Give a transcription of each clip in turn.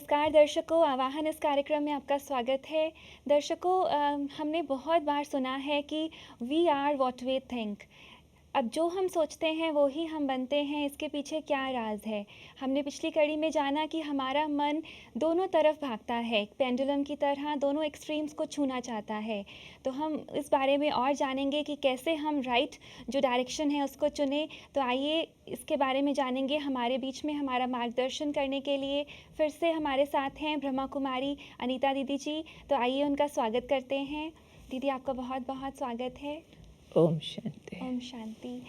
नमस्कार दर्शकों, आवाहन इस कार्यक्रम में आपका स्वागत है। दर्शकों, हमने बहुत बार सुना है कि we are what we think. अब जो हम सोचते हैं वो ही हम बनते हैं, इसके पीछे क्या राज है? हमने पिछली कड़ी में जाना कि हमारा मन दोनों तरफ भागता है, पेंडुलम की तरह दोनों एक्सट्रीम्स को छूना चाहता है। तो हम इस बारे में और जानेंगे कि कैसे हम राइट जो डायरेक्शन है उसको चुनें। तो आइए इसके बारे में जानेंगे। हमारे बीच में हमारा मार्गदर्शन करने के लिए फिर से हमारे साथ हैं ब्रह्मा कुमारी अनीता दीदी जी। तो आइए उनका स्वागत करते हैं। दीदी, आपका बहुत बहुत स्वागत है। ओम शांति। ओम शांति।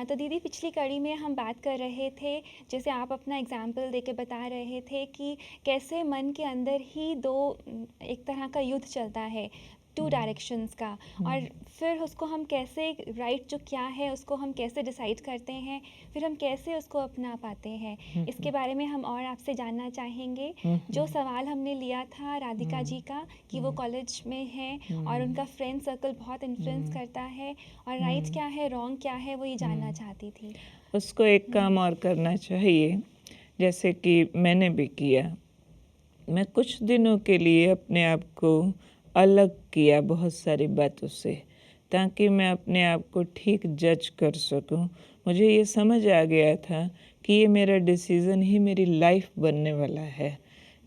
तो दीदी, पिछली कड़ी में हम बात कर रहे थे, जैसे आप अपना एग्जाम्पल देके बता रहे थे कि कैसे मन के अंदर ही दो एक तरह का युद्ध चलता है, टू डायरेक्शंस का, और फिर उसको हम कैसे राइट जो क्या है उसको हम कैसे डिसाइड करते हैं, फिर हम कैसे उसको अपना पाते हैं। इसके बारे में हम और आपसे जानना चाहेंगे। जो सवाल हमने लिया था राधिका जी का कि वो कॉलेज में हैं और उनका फ्रेंड सर्कल बहुत इन्फ्लुएंस करता है, और राइट क्या है रॉन्ग क्या है वो ये जानना चाहती थी। उसको एक काम और करना चाहिए, जैसे कि मैंने भी किया। मैं कुछ दिनों के लिए अपने आप को अलग किया बहुत सारी बातों से, ताकि मैं अपने आप को ठीक जज कर सकूं। मुझे ये समझ आ गया था कि ये मेरा डिसीज़न ही मेरी लाइफ बनने वाला है।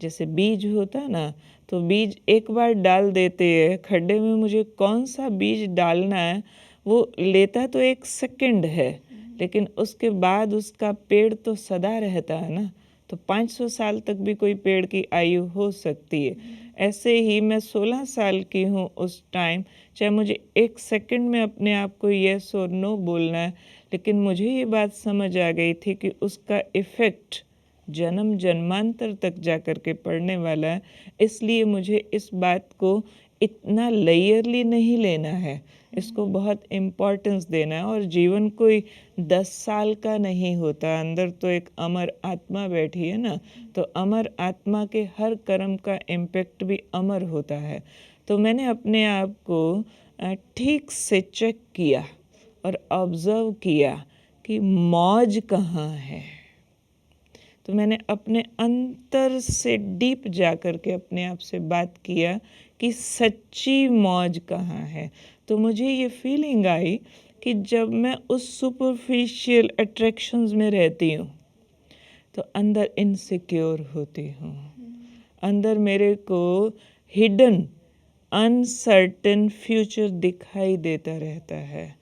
जैसे बीज होता ना, तो बीज एक बार डाल देते हैं खड्डे में, मुझे कौन सा बीज डालना है वो लेता तो एक सेकंड है, लेकिन उसके बाद उसका पेड़ तो सदा रहता है ना। तो 500 साल तक भी कोई पेड़ की आयु हो सकती है। ऐसे ही मैं 16 साल की हूँ उस टाइम, चाहे मुझे एक सेकंड में अपने आप को येस और नो बोलना है, लेकिन मुझे ये बात समझ आ गई थी कि उसका इफ़ेक्ट जन्म जन्मांतर तक जा कर के पड़ने वाला है। इसलिए मुझे इस बात को इतना लेयरली नहीं लेना है, इसको बहुत इम्पोर्टेंस देना है। और जीवन कोई 10 साल का नहीं होता, अंदर तो एक अमर आत्मा बैठी है ना, तो अमर आत्मा के हर कर्म का इम्पैक्ट भी अमर होता है। तो मैंने अपने आप को ठीक से चेक किया और ऑब्ज़र्व किया कि मौज कहाँ है। तो मैंने अपने अंतर से डीप जा कर के अपने आप से बात किया कि सच्ची मौज कहाँ है। तो मुझे ये फीलिंग आई कि जब मैं उस सुपरफिशियल अट्रैक्शंस में रहती हूँ तो अंदर इनसिक्योर होती हूँ, अंदर मेरे को हिडन अनसर्टेन फ्यूचर दिखाई देता रहता है।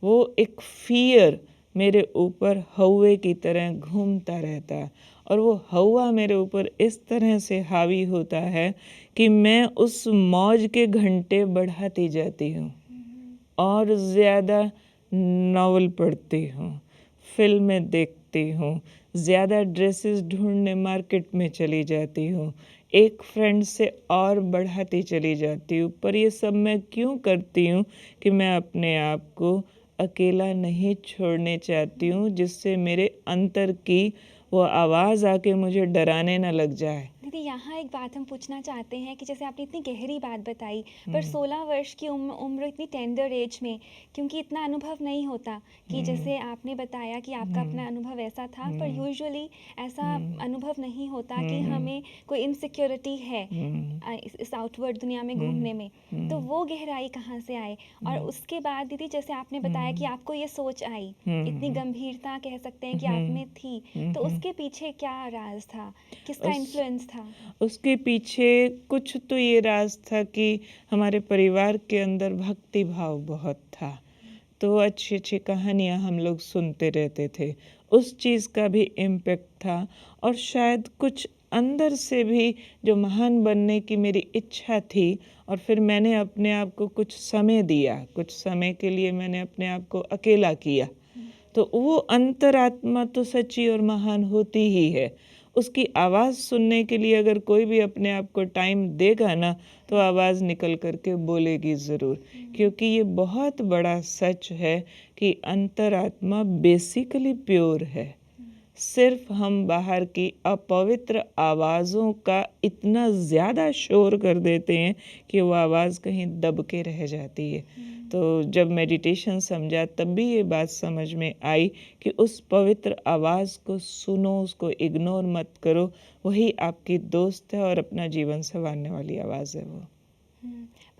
वो एक फियर मेरे ऊपर हौवे की तरह घूमता रहता है, और वो हौवा मेरे ऊपर इस तरह से हावी होता है कि मैं उस मौज के घंटे बढ़ाती जाती हूँ और ज़्यादा नावल पढ़ती हूँ, फिल्में देखती हूँ, ज़्यादा ड्रेसेस ढूंढने मार्केट में चली जाती हूँ, एक फ्रेंड से और बढ़ाती चली जाती हूँ। पर ये सब मैं क्यों करती हूँ कि मैं अपने आप को अकेला नहीं छोड़ने चाहती हूँ, जिससे मेरे अंतर की वो आवाज़ आके मुझे डराने ना लग जाए। दीदी, यहाँ एक बात हम पूछना चाहते हैं कि जैसे आपने इतनी गहरी बात बताई, पर 16 वर्ष की उम्र इतनी टेंडर एज में, क्योंकि इतना अनुभव नहीं होता कि जैसे आपने बताया कि आपका अपना अनुभव ऐसा था, पर यूजुअली ऐसा अनुभव नहीं होता कि हमें कोई इनसिक्योरिटी है इस आउटवर्ड दुनिया में घूमने में। तो वो गहराई कहाँ से आए? और उसके बाद दीदी, जैसे आपने बताया कि आपको ये सोच आई, इतनी गंभीरता कह सकते हैं कि आप में थी, तो उसके पीछे क्या राज था, किसका इन्फ्लुएंस था? उसके पीछे कुछ तो ये राज था कि हमारे परिवार के अंदर भक्ति भाव बहुत था, तो अच्छी अच्छी कहानियाँ हम लोग सुनते रहते थे, उस चीज़ का भी इम्पेक्ट था। और शायद कुछ अंदर से भी जो महान बनने की मेरी इच्छा थी, और फिर मैंने अपने आप को कुछ समय दिया, कुछ समय के लिए मैंने अपने आप को अकेला किया। तो वो अंतरात्मा तो सच्ची और महान होती ही है। उसकी आवाज़ सुनने के लिए अगर कोई भी अपने आप को टाइम देगा ना, तो आवाज़ निकल करके बोलेगी ज़रूर। क्योंकि ये बहुत बड़ा सच है कि अंतरात्मा बेसिकली प्योर है। सिर्फ हम बाहर की अपवित्र आवाज़ों का इतना ज़्यादा शोर कर देते हैं कि वो आवाज़ कहीं दब के रह जाती है। तो जब मेडिटेशन समझा तब भी ये बात समझ में आई कि उस पवित्र आवाज़ को सुनो, उसको इग्नोर मत करो, वही आपकी दोस्त है और अपना जीवन संवारने वाली आवाज़ है वो।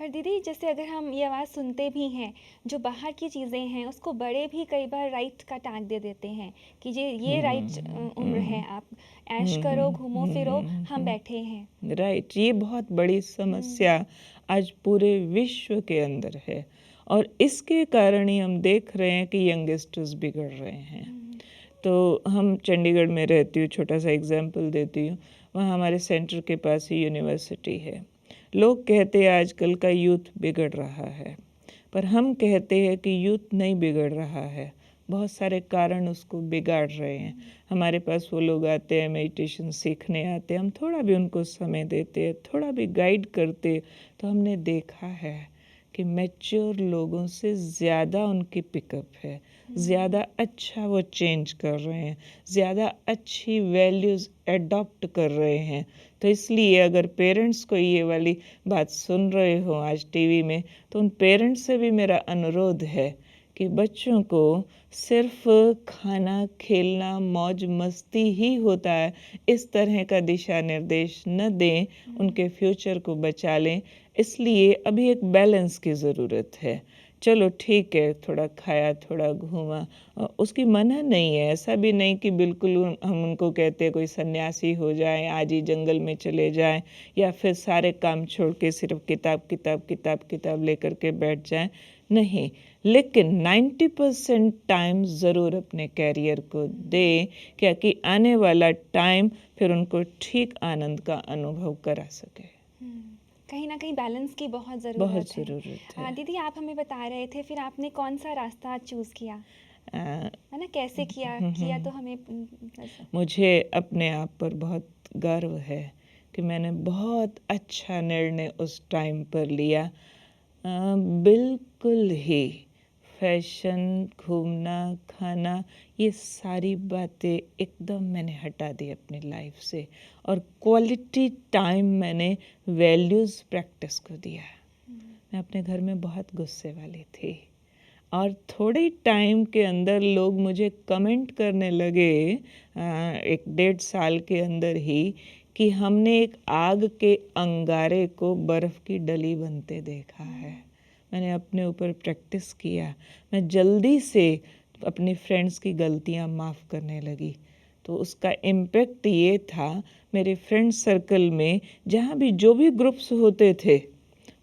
पर दीदी जैसे अगर हम ये आवाज़ सुनते भी हैं, जो बाहर की चीज़ें हैं उसको बड़े भी कई बार राइट का टैग दे देते हैं कि ये राइट उम्र है, आप ऐश करो, घूमो फिरो, हम बैठे हैं। राइट, ये बहुत बड़ी समस्या आज पूरे विश्व के अंदर है और इसके कारण ही हम देख रहे हैं कि यंगस्टर्स बिगड़ रहे हैं। तो हम चंडीगढ़ में रहती हूँ, छोटा सा एग्जांपल देती हूँ, वहाँ हमारे सेंटर के पास ही यूनिवर्सिटी है। लोग कहते हैं आजकल का यूथ बिगड़ रहा है, पर हम कहते हैं कि यूथ नहीं बिगड़ रहा है, बहुत सारे कारण उसको बिगाड़ रहे हैं। हमारे पास वो लोग आते हैं, मेडिटेशन सीखने आते हैं, हम थोड़ा भी उनको समय देते हैं, थोड़ा भी गाइड करते, तो हमने देखा है कि मैच्योर लोगों से ज़्यादा उनकी पिकअप है, ज़्यादा अच्छा वो चेंज कर रहे हैं, ज़्यादा अच्छी वैल्यूज़ एडॉप्ट कर रहे हैं। तो इसलिए अगर पेरेंट्स को ये वाली बात सुन रहे हो आज टीवी में, तो उन पेरेंट्स से भी मेरा अनुरोध है कि बच्चों को सिर्फ खाना, खेलना, मौज मस्ती ही होता है, इस तरह का दिशा निर्देश न दें, उनके फ्यूचर को बचा लें। इसलिए अभी एक बैलेंस की ज़रूरत है। चलो ठीक है, थोड़ा खाया, थोड़ा घूमा, उसकी मना नहीं है, ऐसा भी नहीं कि बिल्कुल हम उनको कहते हैं कोई सन्यासी हो जाए, आज ही जंगल में चले जाएं, या फिर सारे काम छोड़ के सिर्फ किताब किताब किताब किताब लेकर के बैठ जाएं। नहीं, लेकिन 90% टाइम ज़रूर अपने कैरियर को दें, क्या कि आने वाला टाइम फिर उनको ठीक आनंद का अनुभव करा सके। कहीं ना कहीं बैलेंस की बहुत बहुत ज़रूरत है। ज़रूरत है। दीदी आप हमें बता रहे थे, फिर आपने कौन सा रास्ता चूज़ किया, आ, है ना, कैसे किया तो हमें मुझे अपने आप पर बहुत गर्व है कि मैंने बहुत अच्छा निर्णय उस टाइम पर लिया। बिल्कुल ही फैशन, घूमना, खाना, ये सारी बातें एकदम मैंने हटा दी अपनी लाइफ से और क्वालिटी टाइम मैंने वैल्यूज़ प्रैक्टिस को दिया। मैं अपने घर में बहुत गुस्से वाली थी और थोड़े टाइम के अंदर लोग मुझे कमेंट करने लगे, 1-1.5 साल के अंदर ही, कि हमने एक आग के अंगारे को बर्फ़ की डली बनते देखा है। मैंने अपने ऊपर प्रैक्टिस किया, मैं जल्दी से अपनी फ्रेंड्स की गलतियां माफ़ करने लगी। तो उसका इम्पेक्ट ये था, मेरे फ्रेंड सर्कल में जहाँ भी जो भी ग्रुप्स होते थे,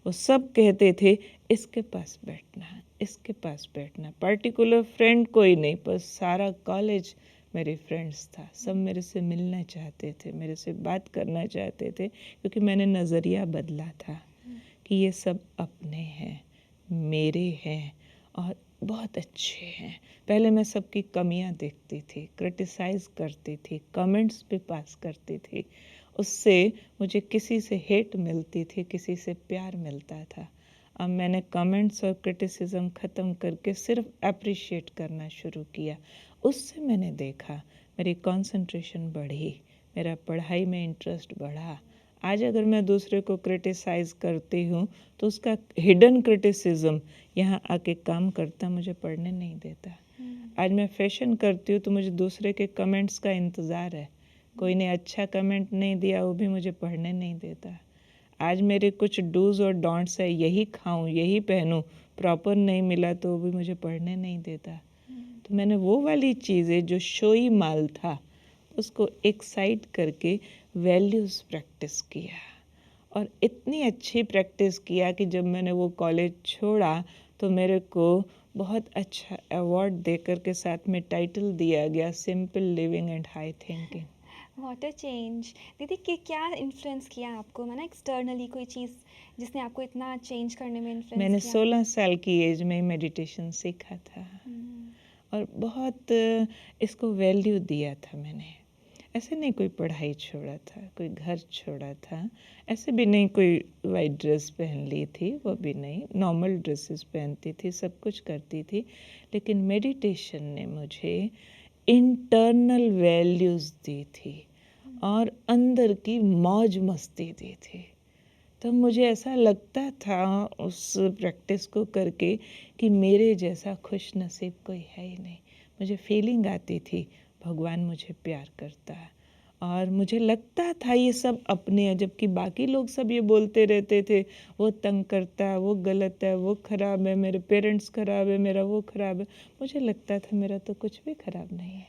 वो सब कहते थे इसके पास बैठना, इसके पास बैठना। पर्टिकुलर फ्रेंड कोई नहीं, पर सारा कॉलेज मेरे फ्रेंड्स था। सब मेरे से मिलना चाहते थे, मेरे से बात करना चाहते थे, क्योंकि मैंने नज़रिया बदला था कि ये सब अपने हैं, मेरे हैं और बहुत अच्छे हैं। पहले मैं सबकी कमियां देखती थी, क्रिटिसाइज़ करती थी, कमेंट्स पे पास करती थी। उससे मुझे किसी से हेट मिलती थी, किसी से प्यार मिलता था। अब मैंने कमेंट्स और क्रिटिसिज्म ख़त्म करके सिर्फ अप्रिशिएट करना शुरू किया। उससे मैंने देखा मेरी कंसंट्रेशन बढ़ी, मेरा पढ़ाई में इंटरेस्ट बढ़ा। आज अगर मैं दूसरे को क्रिटिसाइज़ करती हूँ तो उसका हिडन क्रिटिसिज्म यहाँ आके काम करता, मुझे पढ़ने नहीं देता। आज मैं फैशन करती हूँ तो मुझे दूसरे के कमेंट्स का इंतज़ार है, कोई ने अच्छा कमेंट नहीं दिया वो भी मुझे पढ़ने नहीं देता। आज मेरे कुछ डूज़ और डोंट्स है, यही खाऊं, यही पहनूं, प्रॉपर नहीं मिला तो वो भी मुझे पढ़ने नहीं देता। तो मैंने वो वाली चीज़ें जो शोई माल था उसको एक साइड करके वैल्यूज़ प्रैक्टिस किया और इतनी अच्छी प्रैक्टिस किया कि जब मैंने वो कॉलेज छोड़ा तो मेरे को बहुत अच्छा अवार्ड देकर के साथ में टाइटल दिया गया, simple living and high thinking. What a change. दीदी कि क्या इन्फ्लुएंस किया आपको, माना एक्सटर्नली कोई चीज़ जिसने आपको इतना चेंज करने में मैंने इन्फ्लुएंस किया? 16 साल की एज में मेडिटेशन सीखा था और बहुत इसको वैल्यू दिया था मैंने। ऐसे नहीं कोई पढ़ाई छोड़ा था, कोई घर छोड़ा था, ऐसे भी नहीं कोई वाइट ड्रेस पहन ली थी, वो भी नहीं, नॉर्मल ड्रेसेस पहनती थी, सब कुछ करती थी। लेकिन मेडिटेशन ने मुझे इंटरनल वैल्यूज़ दी थी और अंदर की मौज मस्ती दी थी। तो मुझे ऐसा लगता था उस प्रैक्टिस को करके कि मेरे जैसा खुश नसीब कोई है ही नहीं। मुझे फीलिंग आती थी भगवान मुझे प्यार करता है, और मुझे लगता था ये सब अपने हैं, जबकि बाकी लोग सब ये बोलते रहते थे वो तंग करता है, वो गलत है, वो ख़राब है, मेरे पेरेंट्स ख़राब है, मेरा वो ख़राब है। मुझे लगता था मेरा तो कुछ भी ख़राब नहीं है,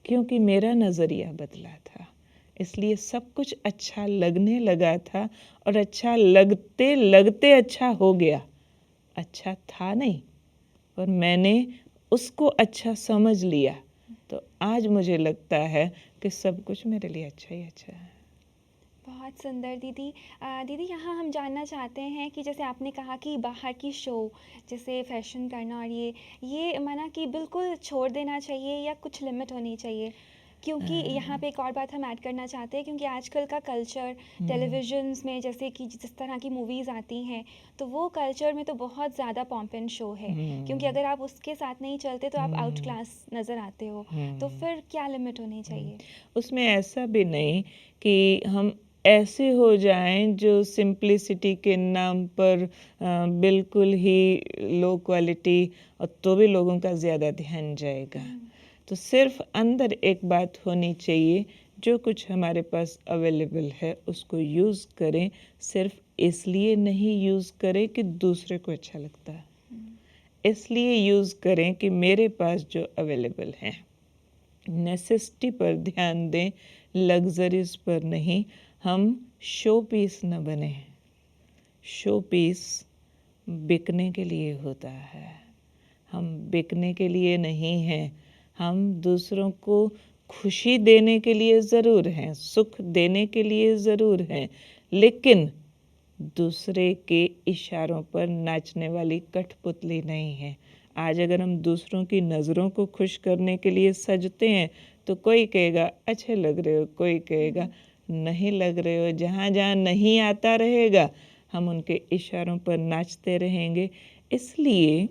क्योंकि मेरा नज़रिया बदला था, इसलिए सब कुछ अच्छा लगने लगा था, और अच्छा लगते लगते अच्छा हो गया। अच्छा था नहीं, पर मैंने उसको अच्छा समझ लिया, तो आज मुझे लगता है कि सब कुछ मेरे लिए अच्छा ही अच्छा है। बहुत सुंदर दीदी। दीदी यहाँ हम जानना चाहते हैं कि जैसे आपने कहा कि बाहर की शो जैसे फैशन करना और ये माना कि बिल्कुल छोड़ देना चाहिए या कुछ लिमिट होनी चाहिए, क्योंकि यहाँ पे एक और बात हम ऐड करना चाहते हैं, क्योंकि आजकल का कल्चर टेलीविजन्स में जैसे कि जिस तरह की मूवीज़ आती हैं, तो वो कल्चर में तो बहुत ज़्यादा पॉम्प एंड शो है, क्योंकि अगर आप उसके साथ नहीं चलते तो आप आउट क्लास नज़र आते हो। तो फिर क्या लिमिट होनी चाहिए? उसमें ऐसा भी नहीं कि हम ऐसे हो जाएं जो सिंप्लिसिटी के नाम पर बिल्कुल ही लो क्वालिटी, और तो भी लोगों का ज़्यादा ध्यान जाएगा। तो सिर्फ अंदर एक बात होनी चाहिए, जो कुछ हमारे पास अवेलेबल है उसको यूज़ करें, सिर्फ इसलिए नहीं यूज़ करें कि दूसरे को अच्छा लगता है, इसलिए यूज़ करें कि मेरे पास जो अवेलेबल है। नेसेसिटी पर ध्यान दें, लग्जरीज पर नहीं। हम शो पीस न बने। शो पीस बिकने के लिए होता है, हम बिकने के लिए नहीं हैं। हम दूसरों को खुशी देने के लिए ज़रूर हैं, सुख देने के लिए ज़रूर हैं, लेकिन दूसरे के इशारों पर नाचने वाली कठपुतली नहीं है। आज अगर हम दूसरों की नज़रों को खुश करने के लिए सजते हैं तो कोई कहेगा अच्छे लग रहे हो, कोई कहेगा नहीं लग रहे हो। जहाँ जहाँ नहीं आता रहेगा हम उनके इशारों पर नाचते रहेंगे। इसलिए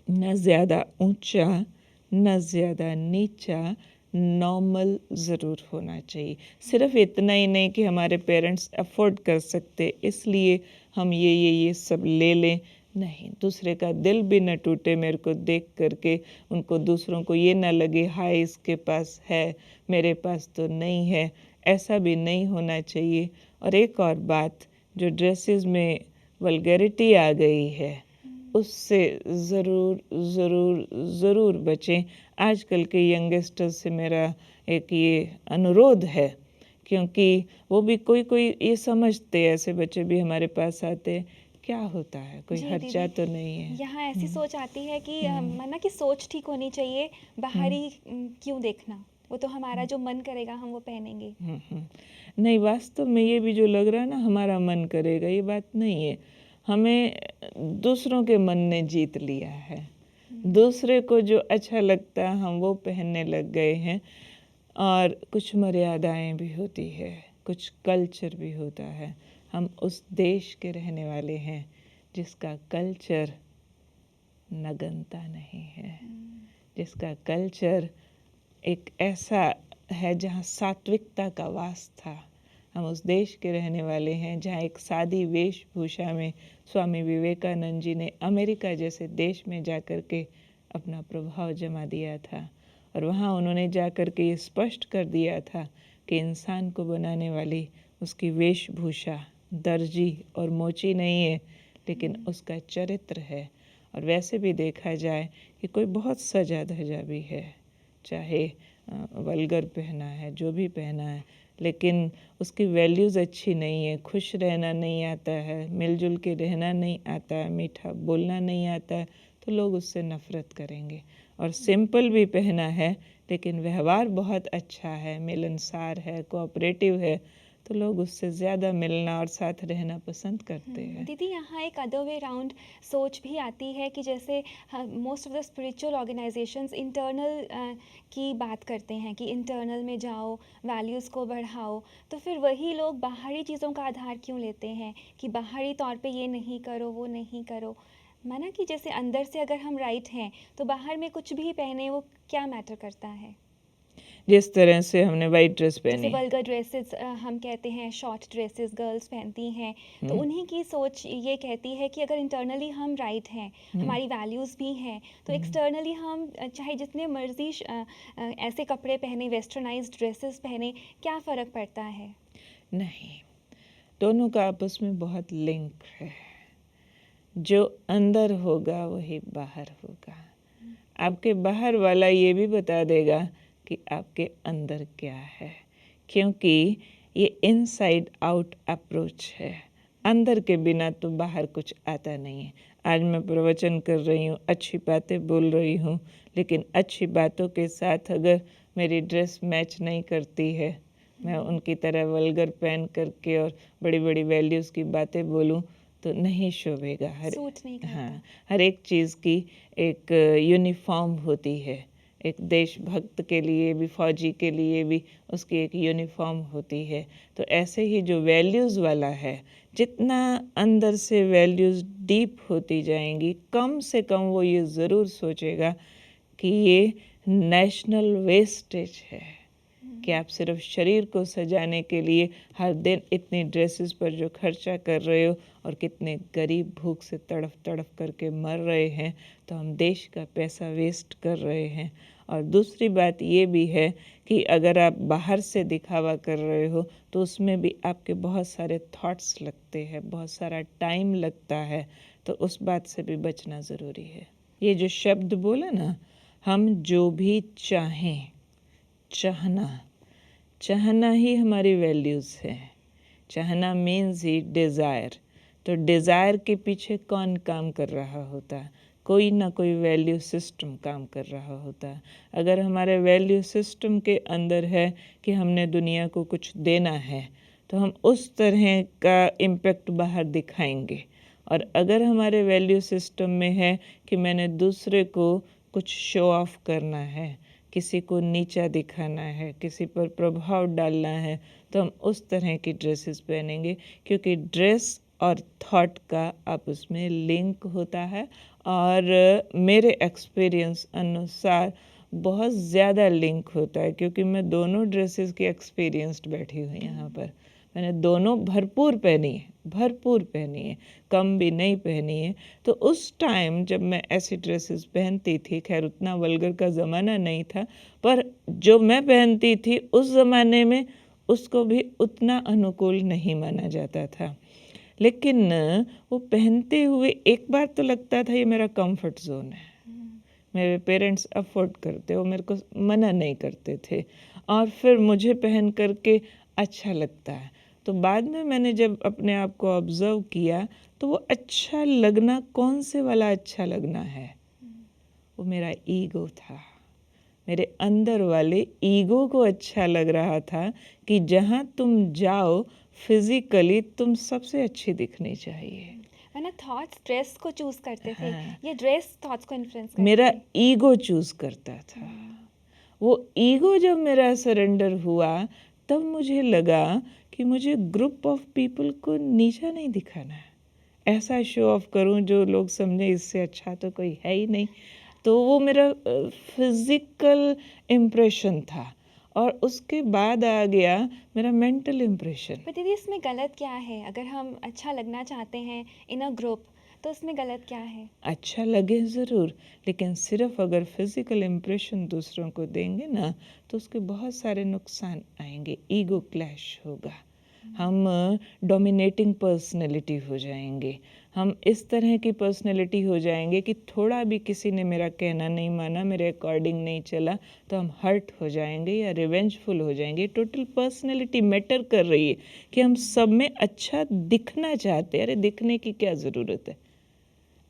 न ज़्यादा ऊंचा न ज़्यादा नीचा, नॉर्मल ज़रूर होना चाहिए। सिर्फ इतना ही नहीं कि हमारे पेरेंट्स अफोर्ड कर सकते इसलिए हम ये सब ले लें। नहीं, दूसरे का दिल भी न टूटे मेरे को देख करके, उनको दूसरों को ये ना लगे हाय इसके पास है मेरे पास तो नहीं है, ऐसा भी नहीं होना चाहिए। और एक और बात, जो ड्रेसेस में वल्गैरिटी आ गई है उससे ज़रूर ज़रूर ज़रूर बचें। आजकल के यंगस्टर्स से मेरा एक ये अनुरोध है, क्योंकि वो भी कोई कोई ये समझते हैं, ऐसे बच्चे भी हमारे पास आते हैं, क्या होता है कोई जी खर्चा दीदी, तो नहीं है। यहाँ ऐसी सोच आती है कि माना कि सोच ठीक होनी चाहिए, बाहरी क्यों देखना, वो तो हमारा जो मन करेगा हम वो पहनेंगे। नहीं, वास्तव में ये भी जो लग रहा है ना हमारा मन करेगा, ये बात नहीं है। हमें दूसरों के मन ने जीत लिया है, दूसरे को जो अच्छा लगता है हम वो पहनने लग गए हैं। और कुछ मर्यादाएं भी होती है, कुछ कल्चर भी होता है। हम उस देश के रहने वाले हैं जिसका कल्चर नगनता नहीं है, जिसका कल्चर एक ऐसा है जहाँ सात्विकता का वास था। हम उस देश के रहने वाले हैं जहाँ एक सादी वेशभूषा में स्वामी विवेकानंद जी ने अमेरिका जैसे देश में जाकर के अपना प्रभाव जमा दिया था, और वहाँ उन्होंने जाकर के ये स्पष्ट कर दिया था कि इंसान को बनाने वाली उसकी वेशभूषा दर्जी और मोची नहीं है, लेकिन उसका चरित्र है। और वैसे भी देखा जाए कि कोई बहुत सजा धजा भी है, चाहे वल्गर पहना है, जो भी पहना है, लेकिन उसकी वैल्यूज़ अच्छी नहीं है, खुश रहना नहीं आता है, मिलजुल के रहना नहीं आता है, मीठा बोलना नहीं आता है, तो लोग उससे नफ़रत करेंगे। और सिंपल भी पहना है लेकिन व्यवहार बहुत अच्छा है, मिलनसार है, कोऑपरेटिव है, तो लोग उससे ज़्यादा मिलना और साथ रहना पसंद करते हैं। दीदी यहाँ एक अदर वे राउंड सोच भी आती है कि जैसे most of the spiritual organisations internal की बात करते हैं कि इंटरनल में जाओ, वैल्यूज़ को बढ़ाओ, तो फिर वही लोग बाहरी चीज़ों का आधार क्यों लेते हैं कि बाहरी तौर पे ये नहीं करो वो नहीं करो। माना कि जैसे अंदर से अगर हम राइट हैं तो बाहर में कुछ भी पहने वो क्या मैटर करता है। जिस तरह से हमने वाइट ड्रेस जैसे पहनी, वल्गर ड्रेसेस हम कहते हैं, शॉर्ट ड्रेसेस गर्ल्स पहनती हैं, तो उन्हीं की सोच ये कहती है कि अगर इंटरनली हम राइट हैं, हमारी वैल्यूज़ भी हैं, तो एक्सटर्नली हम चाहे जितने मर्जी ऐसे कपड़े पहने, वेस्टर्नाइज्ड ड्रेसेस पहने, क्या फ़र्क पड़ता है? नहीं, दोनों का आपस में बहुत लिंक है। जो अंदर होगा वही बाहर होगा। आपके बाहर वाला ये भी बता देगा कि आपके अंदर क्या है, क्योंकि ये इनसाइड आउट अप्रोच है। अंदर के बिना तो बाहर कुछ आता नहीं है। आज मैं प्रवचन कर रही हूँ, अच्छी बातें बोल रही हूँ, लेकिन अच्छी बातों के साथ अगर मेरी ड्रेस मैच नहीं करती है, मैं उनकी तरह वल्गर पहन करके और बड़ी बड़ी वैल्यूज़ की बातें बोलूँ तो नहीं शोभेगा। सूट नहीं करता। हाँ, हर एक चीज़ की एक यूनिफॉर्म होती है। एक देशभक्त के लिए भी, फौजी के लिए भी उसकी एक यूनिफॉर्म होती है। तो ऐसे ही जो वैल्यूज़ वाला है, जितना अंदर से वैल्यूज़ डीप होती जाएंगी, कम से कम वो ये ज़रूर सोचेगा कि ये नेशनल वेस्टेज है, कि आप सिर्फ शरीर को सजाने के लिए हर दिन इतनी ड्रेसेस पर जो खर्चा कर रहे हो, और कितने गरीब भूख से तड़फ तड़फ करके मर रहे हैं, तो हम देश का पैसा वेस्ट कर रहे हैं। और दूसरी बात ये भी है कि अगर आप बाहर से दिखावा कर रहे हो तो उसमें भी आपके बहुत सारे थॉट्स लगते हैं, बहुत सारा टाइम लगता है, तो उस बात से भी बचना ज़रूरी है। ये जो शब्द बोला ना, हम जो भी चाहें, चाहना ही हमारी वैल्यूज़ है। चाहना मीन्स ही डिज़ायर। तो डिज़ायर के पीछे कौन काम कर रहा होता है? कोई ना कोई वैल्यू सिस्टम काम कर रहा होता है। अगर हमारे वैल्यू सिस्टम के अंदर है कि हमने दुनिया को कुछ देना है, तो हम उस तरह का इम्पेक्ट बाहर दिखाएंगे। और अगर हमारे वैल्यू सिस्टम में है कि मैंने दूसरे को कुछ शो ऑफ करना है, किसी को नीचा दिखाना है, किसी पर प्रभाव डालना है, तो हम उस तरह की ड्रेसेस पहनेंगे, क्योंकि ड्रेस और थॉट का आपस में लिंक होता है। और मेरे एक्सपीरियंस अनुसार बहुत ज़्यादा लिंक होता है, क्योंकि मैं दोनों ड्रेसेस की एक्सपीरियंस्ड बैठी हुई यहाँ पर। मैंने दोनों भरपूर पहनी है, कम भी नहीं पहनी है। तो उस टाइम जब मैं ऐसी ड्रेसेस पहनती थी, खैर उतना वल्गर का ज़माना नहीं था, पर जो मैं पहनती थी उस ज़माने में उसको भी उतना अनुकूल नहीं माना जाता था। लेकिन वो पहनते हुए एक बार तो लगता था ये मेरा कंफर्ट जोन है, मेरे पेरेंट्स अफोर्ड करते, वो मेरे को मना नहीं करते थे, और फिर मुझे पहन करके अच्छा लगता है। तो बाद में मैंने जब अपने आप को ऑब्ज़र्व किया, तो वो अच्छा लगना, कौन से वाला अच्छा लगना है, वो मेरा ईगो था। मेरे अंदर वाले ईगो को अच्छा लग रहा था कि जहाँ तुम जाओ फिजिकली तुम सबसे अच्छी दिखनी चाहिए। वरना थॉट्स ड्रेस को चूज करते थे, हाँ, ये ड्रेस थॉट्स को इन्फ्लुएंस करती मेरा थी। ईगो चूज करता था। वो ईगो जब मेरा सरेंडर हुआ, तब मुझे लगा कि मुझे ग्रुप ऑफ पीपल को नीचा नहीं दिखाना है, ऐसा शो ऑफ करूं जो लोग समझे इससे अच्छा तो कोई है ही नहीं। तो वो मेरा फिजिकल इम्प्रेशन था, और उसके बाद आ गया मेरा मेंटल इम्प्रेशन। पर दीदी इसमें गलत क्या है? अगर हम अच्छा लगना चाहते हैं इन अ ग्रुप, तो इसमें गलत क्या है? अच्छा लगे ज़रूर, लेकिन सिर्फ अगर फिज़िकल इम्प्रेशन दूसरों को देंगे ना, तो उसके बहुत सारे नुकसान आएंगे। ईगो क्लैश होगा, हम डोमिनेटिंग पर्सनैलिटी हो जाएंगे, हम इस तरह की पर्सनैलिटी हो जाएंगे कि थोड़ा भी किसी ने मेरा कहना नहीं माना, मेरे अकॉर्डिंग नहीं चला, तो हम हर्ट हो जाएंगे या रिवेंजफुल हो जाएंगे। टोटल पर्सनैलिटी मैटर कर रही है कि हम सब में अच्छा दिखना चाहते हैं। अरे दिखने की क्या ज़रूरत है,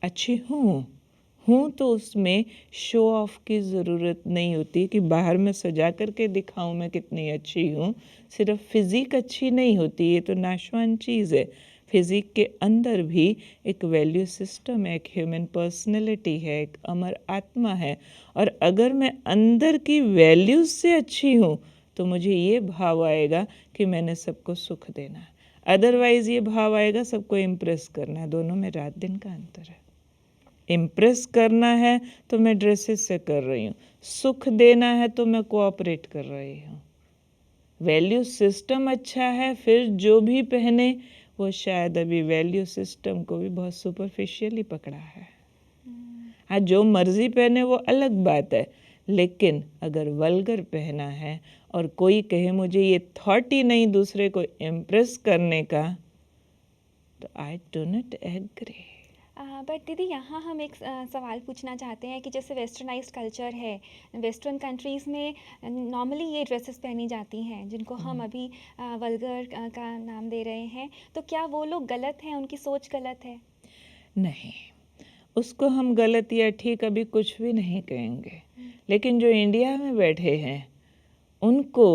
अच्छी हूँ तो उसमें शो ऑफ की ज़रूरत नहीं होती कि बाहर में सजा करके दिखाऊं मैं कितनी अच्छी हूँ। सिर्फ फिज़िक अच्छी नहीं होती, ये तो नाशवान चीज़ है। फिज़िक के अंदर भी एक वैल्यू सिस्टम है, एक ह्यूमन पर्सनैलिटी है, एक अमर आत्मा है। और अगर मैं अंदर की वैल्यूज़ से अच्छी हूँ, तो मुझे ये भाव आएगा कि मैंने सबको सुख देना है। अदरवाइज़ ये भाव आएगा सबको इम्प्रेस करना है। दोनों में रात दिन का अंतर है। इम्प्रेस करना है तो मैं ड्रेसेस से कर रही हूँ, सुख देना है तो मैं कोऑपरेट कर रही हूँ। वैल्यू सिस्टम अच्छा है, फिर जो भी पहने वो शायद अभी वैल्यू सिस्टम को भी बहुत सुपरफिशियली पकड़ा है। हाँ, जो मर्जी पहने वो अलग बात है, लेकिन अगर वल्गर पहना है और कोई कहे मुझे ये थॉट ही नहीं दूसरे को इम्प्रेस करने का, तो I do not agree. But दीदी यहाँ हम एक सवाल पूछना चाहते हैं कि जैसे वेस्टर्नाइज्ड कल्चर है, वेस्टर्न कंट्रीज़ में नॉर्मली ये ड्रेसेस पहनी जाती हैं जिनको हम अभी वल्गर का नाम दे रहे हैं, तो क्या वो लोग गलत हैं, उनकी सोच गलत है? नहीं, उसको हम गलत या ठीक अभी कुछ भी नहीं कहेंगे, लेकिन जो इंडिया में बैठे हैं उनको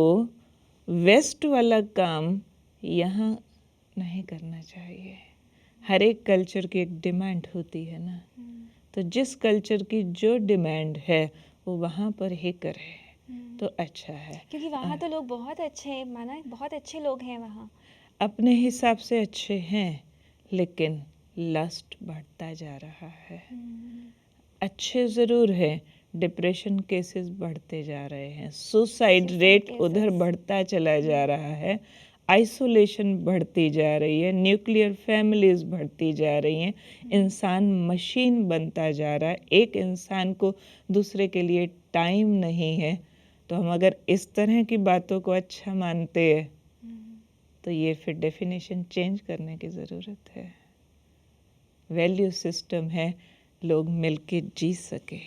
वेस्ट वाला काम यहाँ नहीं करना चाहिए। हर एक कल्चर की एक डिमांड होती है ना, तो जिस कल्चर की जो डिमांड है वो वहाँ पर ही करे तो अच्छा है। क्योंकि वहाँ तो लोग बहुत अच्छे, माना बहुत अच्छे लोग हैं वहाँ। अपने हिसाब से अच्छे हैं, लेकिन लस्ट बढ़ता जा रहा है। अच्छे ज़रूर हैं, डिप्रेशन केसेस बढ़ते जा रहे हैं, सुसाइड Suicide रेट cases. उधर बढ़ता चला जा रहा है, आइसोलेशन बढ़ती जा रही है, न्यूक्लियर फैमिलीज बढ़ती जा रही हैं, इंसान मशीन बनता जा रहा है, एक इंसान को दूसरे के लिए टाइम नहीं है। तो हम अगर इस तरह की बातों को अच्छा मानते हैं तो ये फिर डेफिनेशन चेंज करने की ज़रूरत है। वैल्यू सिस्टम है लोग मिलके जी सके,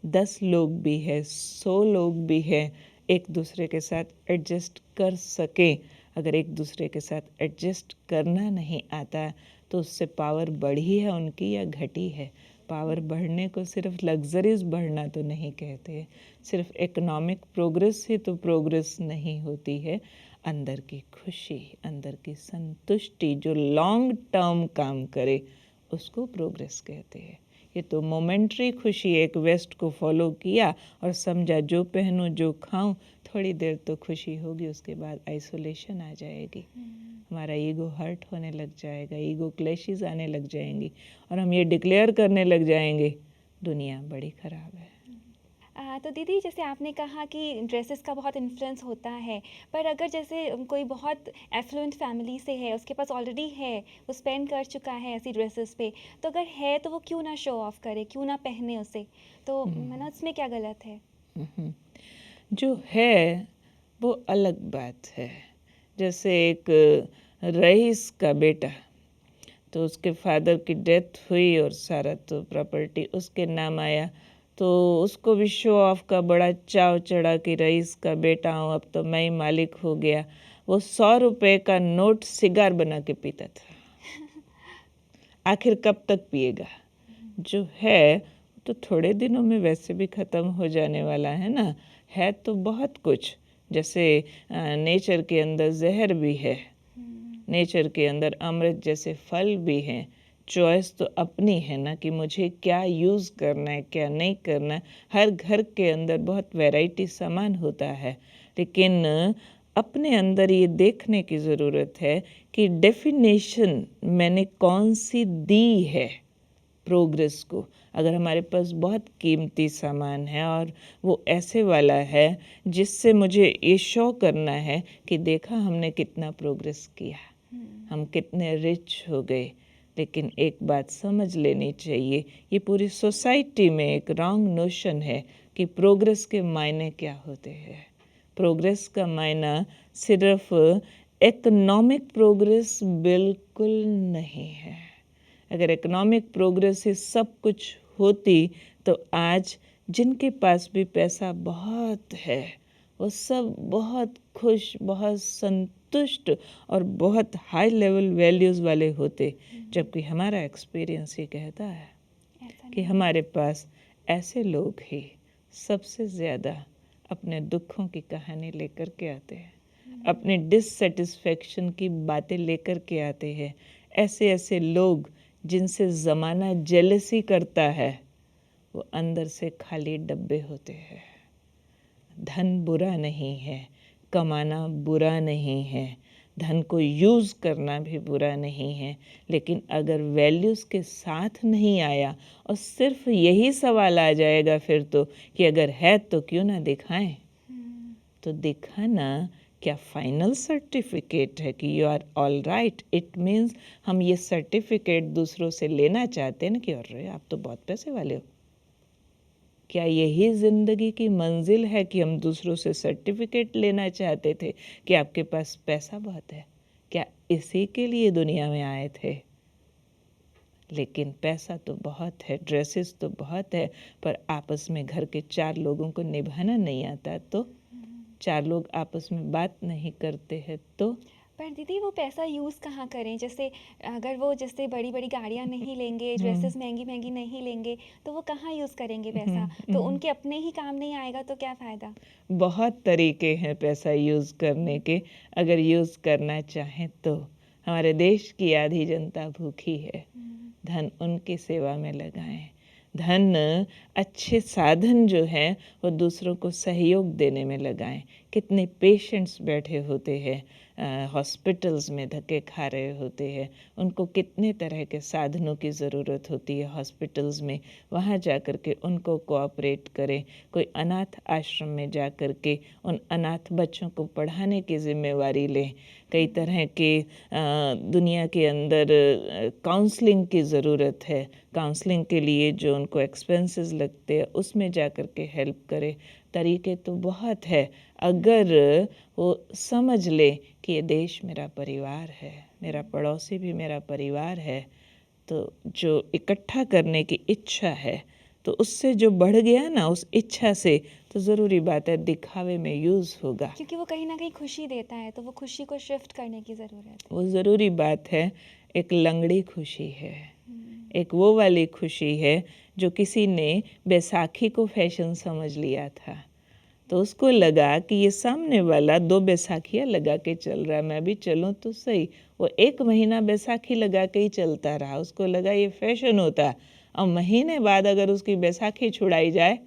10 लोग भी है, 100 लोग भी है, एक दूसरे के साथ एडजस्ट कर सके। अगर एक दूसरे के साथ एडजस्ट करना नहीं आता तो उससे पावर बढ़ी है उनकी या घटी है। पावर बढ़ने को सिर्फ लग्जरीज बढ़ना तो नहीं कहते, सिर्फ इकोनॉमिक प्रोग्रेस ही तो प्रोग्रेस नहीं होती है। अंदर की खुशी, अंदर की संतुष्टि जो लॉन्ग टर्म काम करे उसको प्रोग्रेस कहते हैं। ये तो मोमेंट्री खुशी, एक वेस्ट को फॉलो किया और समझा जो पहनूं जो खाऊं, थोड़ी देर तो खुशी होगी, उसके बाद आइसोलेशन आ जाएगी, हमारा ईगो हर्ट होने लग जाएगा, ईगो क्लैशेस आने लग जाएंगी और हम ये डिक्लेयर करने लग जाएंगे दुनिया बड़ी ख़राब है। तो दीदी जैसे आपने कहा कि ड्रेसेस का बहुत इन्फ्लुएंस होता है, पर अगर जैसे कोई बहुत एफ्लुएंट फैमिली से है, उसके पास ऑलरेडी है, वो स्पेंड कर चुका है ऐसी ड्रेसेस पे, तो अगर है तो वो क्यों ना शो ऑफ करे, क्यों ना पहने उसे, तो माना उसमें क्या गलत है? जो है वो अलग बात है। जैसे एक रईस का बेटा, तो उसके फादर की डेथ हुई और सारा तो प्रॉपर्टी उसके नाम आया, तो उसको भी शो ऑफ का बड़ा चाव चढ़ा कि रईस का बेटा हूँ, अब तो मैं ही मालिक हो गया। वो 100 रुपए का नोट सिगार बना के पीता था। आखिर कब तक पिएगा? जो है तो थोड़े दिनों में वैसे भी ख़त्म हो जाने वाला है ना। है तो बहुत कुछ, जैसे नेचर के अंदर जहर भी है, नेचर के अंदर अमृत जैसे फल भी हैं। चॉइस तो अपनी है ना कि मुझे क्या यूज़ करना है क्या नहीं करना है। हर घर के अंदर बहुत वैरायटी सामान होता है, लेकिन अपने अंदर ये देखने की ज़रूरत है कि डेफिनेशन मैंने कौन सी दी है प्रोग्रेस को। अगर हमारे पास बहुत कीमती सामान है और वो ऐसे वाला है जिससे मुझे ये शो करना है कि देखा हमने कितना प्रोग्रेस किया, हम कितने रिच हो गए, लेकिन एक बात समझ लेनी चाहिए, ये पूरी सोसाइटी में एक रॉन्ग नोशन है कि प्रोग्रेस के मायने क्या होते हैं। प्रोग्रेस का मायना सिर्फ इकोनॉमिक प्रोग्रेस बिल्कुल नहीं है। अगर इकोनॉमिक प्रोग्रेस से सब कुछ होती तो आज जिनके पास भी पैसा बहुत है वो सब बहुत खुश, बहुत संतुष्ट और बहुत हाई लेवल वैल्यूज़ वाले होते, जबकि हमारा एक्सपीरियंस ये कहता है ऐसा कि हमारे पास ऐसे लोग ही सबसे ज़्यादा अपने दुखों की कहानी लेकर के आते हैं, अपने डिससेटिस्फैक्शन की बातें लेकर के आते हैं। ऐसे ऐसे लोग जिनसे ज़माना जेलसी करता है वो अंदर से खाली डब्बे होते हैं। धन बुरा नहीं है, कमाना बुरा नहीं है, धन को यूज़ करना भी बुरा नहीं है, लेकिन अगर वैल्यूज़ के साथ नहीं आया और सिर्फ यही सवाल आ जाएगा फिर तो कि अगर है तो क्यों ना दिखाएं, तो दिखाना क्या फाइनल सर्टिफिकेट है कि you are all right? It means हम ये सर्टिफिकेट दूसरों से लेना चाहते हैं ना कि अरे आप तो बहुत पैसे वाले हो। क्या यही ज़िंदगी की मंजिल है कि हम दूसरों से सर्टिफिकेट लेना चाहते थे कि आपके पास पैसा बहुत है? क्या इसी के लिए दुनिया में आए थे? लेकिन पैसा तो बहुत है, ड्रेसेस तो बहुत है, पर आपस में घर के 4 लोगों को निभाना नहीं आता तो 4 लोग आपस में बात नहीं करते हैं तो पर दीदी वो पैसा यूज़ कहाँ करें? जैसे अगर वो जैसे बड़ी-बड़ी गाड़ियाँ नहीं लेंगे, ड्रेसेस महँगी-महँगी नहीं लेंगे, तो वो कहाँ यूज़ करेंगे पैसा? तो उनके अपने ही काम नहीं आएगा तो क्या फ़ायदा? बहुत तरीके हैं पैसा यूज़ करने के, अगर यूज़ करना चाहें तो। हमारे देश की आधी जनता भूखी है, धन उनकी सेवा में लगाएं। धन अच्छे साधन जो हैं वो दूसरों को सहयोग देने में लगाएं। कितने पेशेंट्स बैठे होते हैं हॉस्पिटल्स में, धक्के खा रहे होते हैं, उनको कितने तरह के साधनों की ज़रूरत होती है हॉस्पिटल्स में, वहाँ जा कर के उनको कोऑपरेट करें। कोई अनाथ आश्रम में जा कर के उन अनाथ बच्चों को पढ़ाने की ज़िम्मेवारी लें। कई तरह के दुनिया के अंदर काउंसलिंग की ज़रूरत है, काउंसलिंग के लिए जो उनको एक्सपेंसेस लगते हैं उसमें जा कर के हेल्प करें। तरीके तो बहुत है, अगर वो समझ ले कि ये देश मेरा परिवार है, मेरा पड़ोसी भी मेरा परिवार है, तो जो इकट्ठा करने की इच्छा है तो उससे जो बढ़ गया ना उस इच्छा से, तो ज़रूरी बात है दिखावे में यूज़ होगा। क्योंकि वो कहीं न कहीं खुशी देता है, तो वो खुशी को शिफ्ट करने की ज़रूरत है। वो ज़रूरी बात है। एक लंगड़ी खुशी है, एक वो वाली खुशी है जो किसी ने बैसाखी को फैशन समझ लिया था, तो उसको लगा कि ये सामने वाला 2 बैसाखियाँ लगा के चल रहा है, मैं भी चलूँ तो सही। वो 1 महीना बैसाखी लगा के ही चलता रहा, उसको लगा ये फैशन होता है। और महीने बाद अगर उसकी बैसाखी छुड़ाई जाए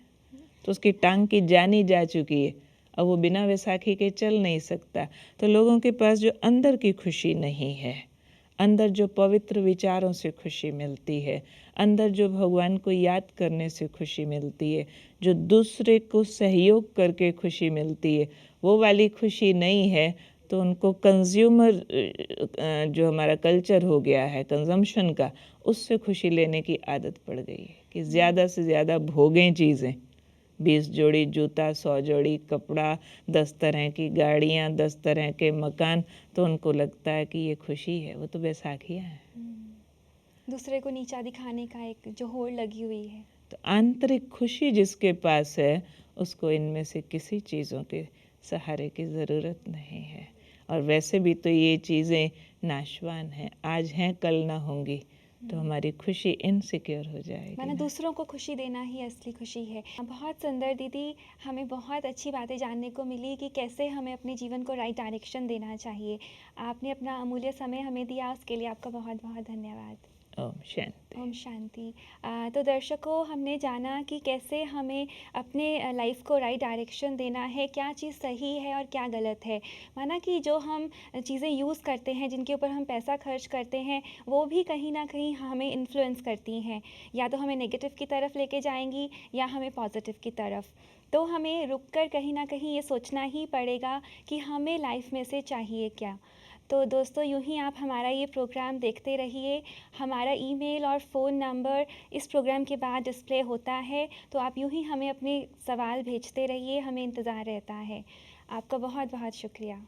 तो उसकी टांग की जान ही जा चुकी है, अब वो बिना बैसाखी के चल नहीं सकता। तो लोगों के पास जो अंदर की खुशी नहीं है, अंदर जो पवित्र विचारों से खुशी मिलती है, अंदर जो भगवान को याद करने से खुशी मिलती है, जो दूसरे को सहयोग करके खुशी मिलती है, वो वाली खुशी नहीं है, तो उनको कंज्यूमर जो हमारा कल्चर हो गया है कंजम्पशन का, उससे खुशी लेने की आदत पड़ गई है कि ज़्यादा से ज़्यादा भोगें चीज़ें। 20 जोड़ी जूता, 100 जोड़ी कपड़ा, 10 तरह की गाड़ियाँ, 10 तरह के मकान, तो उनको लगता है कि ये खुशी है। वो तो बैसाखियाँ हैं। दूसरे को नीचा दिखाने का एक जो होड़ लगी हुई है। तो आंतरिक खुशी जिसके पास है, उसको इनमें से किसी चीज़ों के सहारे की ज़रूरत नहीं है। और वैसे भी तो ये चीज़ें नाशवान हैं, आज हैं कल ना होंगी, तो हमारी खुशी इनसिक्योर हो जाएगी माना ना। दूसरों को खुशी देना ही असली खुशी है। बहुत सुंदर दीदी, हमें बहुत अच्छी बातें जानने को मिली कि कैसे हमें अपने जीवन को राइट डायरेक्शन देना चाहिए। आपने अपना अमूल्य समय हमें दिया, उसके लिए आपका बहुत बहुत धन्यवाद। ओम शांति। ओम शांति। तो दर्शकों, हमने जाना कि कैसे हमें अपने लाइफ को राइट डायरेक्शन देना है, क्या चीज़ सही है और क्या गलत है। माना कि जो हम चीज़ें यूज़ करते हैं, जिनके ऊपर हम पैसा खर्च करते हैं, वो भी कहीं ना कहीं हमें इन्फ्लुएंस करती हैं, या तो हमें नेगेटिव की तरफ लेके जाएंगी या हमें पॉजिटिव की तरफ। तो हमें रुककर कहीं ना कहीं ये सोचना ही पड़ेगा कि हमें लाइफ में से चाहिए क्या। तो दोस्तों, यूँ ही आप हमारा ये प्रोग्राम देखते रहिए। हमारा ईमेल और फ़ोन नंबर इस प्रोग्राम के बाद डिस्प्ले होता है, तो आप यूँ ही हमें अपने सवाल भेजते रहिए, हमें इंतज़ार रहता है। आपका बहुत बहुत शुक्रिया।